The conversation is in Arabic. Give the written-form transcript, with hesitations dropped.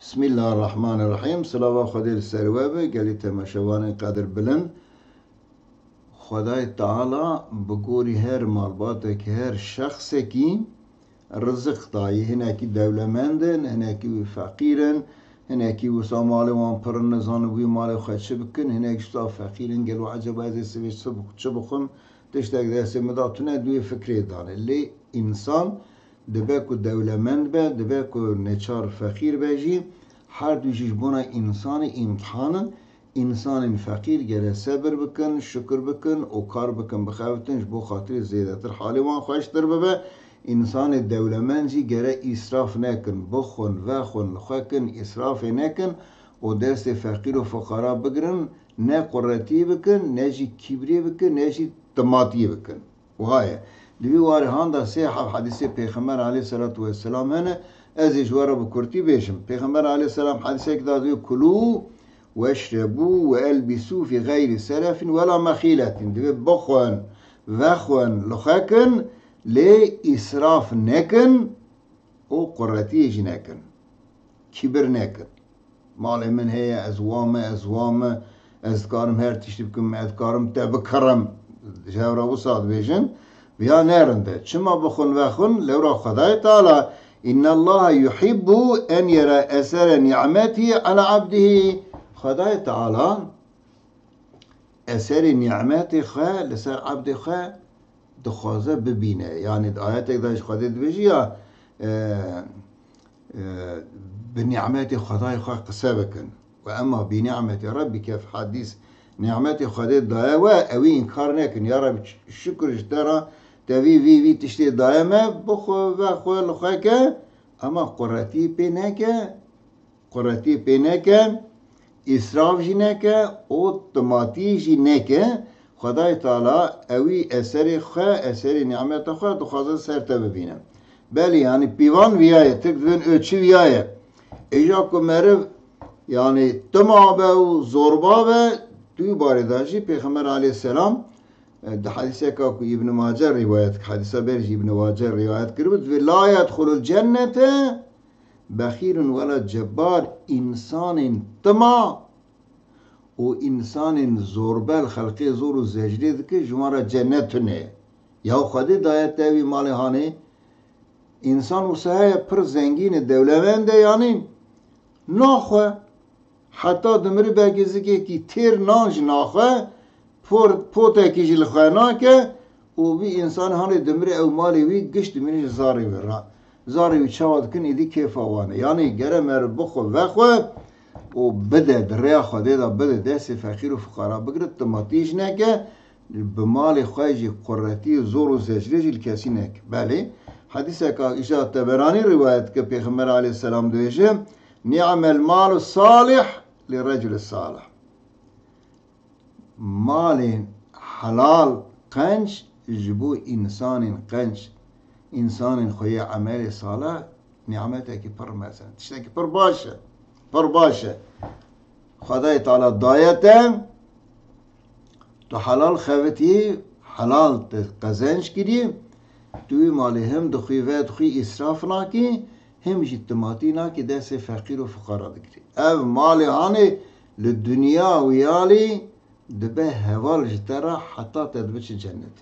بسم الله الرحمن الرحیم. صلوات خدای سروابه گلی تماشاوان قدر بلند. خدای تعالی بگوری هر مالبات که هر شخص کی رزق دایی، هنه کی دولمندن، هنه کی فقیرن، هنه کی وسا مال وان پر نزان وی مال خدشه بکن، هنه کی شتا فقیرن گلو عجب از سویش چه بخون تشتاق دست مداتونه دوی فکری دانه لی انسان دبه کو دولمند به دبه کو نچار فقیر بجی هر دوشش بنا انسان امتحانن. انسان فقیر گره صبر بکن، شکر بکن و کار بکن بخواتنش بو خاطر زیادتر حالی وان خوشتر ببه. انسان دولمندی گره اسراف نکن، بخون و خون لخوکن اسراف نکن و دست فقیر و فقرا بگرن، نه قرتی بکن، نه جی کبری بکن، نه جی طماطی بکن. و های دوی واره هاندا سه حدیث پیغمبر علیه الصلاة والسلام هنه از جواره بکرتی بیشم. پیغمبر علیه السلام حدیثه که دادوی کلو واشربوا والبسوا في غير سرف ولا مخيلة. دوی بخون وخون لخکن لی اسراف نکن و قرتیج نکن، کبر نکن. مال من هي ازوامه از کارم هر تشتی بکن، از کارم تبکرم جاورا وصاد بیشن بیا نرنده. چما بخون وخون لورا خدای تعالی إن الله يحب أن يرى أثر نعمته على عبده. خدای تعالی أثر نعمته خواه لسر عبد خواه دخوازه ببینه. یعنی آیت اکداش خواهد بجی یا بنعمت خدای خواه قصه بکن و اما بنعمت ربی که حدیث نعمت خدای دایه و اوی انکار نکن. یا رب شکرش دارا وی تشتی دائمه بخو و خو لخواه که اما قرتی پی نکه اسراف جی نکه و طماطی جی نکه. خدای تعالی اوی اثر خواه اثر نعمت خواه دخوازه سرته ببینم. بله یعنی پیوان ویایه تک دوین اوچی ویایه ایجا که مرف یعنی تمابه و زوربابه دوی بارداشی پیغمبر علیه السلام ده حدیثه که ابن ماجه روایت حدیثه برج ابن ماجه روایت کرد لا يدخل الجنة بخیر ولا جبار. انسان طمع و انسان زوربل خلقی زور و زجری که جمارا جنت نه یا خودی دایت تاوی مال هانه انسان و سهای پر زنگین دولمنده یعنی ناخوه حتی دمری بگیزه که تیر نانج ناخوه پوتا کیجی لخوانا که او بی انسان هانی دمری او مالی وی گشت منیش زاری وی را زاری وی چواد کن ایدی کیف آوانه. یعنی گره مر بخو وخو و بده دریا خوده دا بده دست فقیر و فقرا بگرد تماتیش نکه بمال خواهی قرتی زور و زجریجی لکسی نکه. بله حدیثه که ایشا تبرانی روایت که پیغمبر علیه السلام دویشه نعم المال الصالح لرجل الصالح. مال حلال قنج جبو انسان قنج انسان خوی عمل صالح نعمته که پر مثلا تشته که پر باشه خدای تعالی دایته تو حلال خوتی حلال قزنج کردی توی مالی هم دخوی و دخوی اسراف ناکی هم جتماتی ناکی دست فقیر و فقرا بگیری. او مالی هانی لدنیا ویالی دبه هوال جترا حتی تدبچ جنت.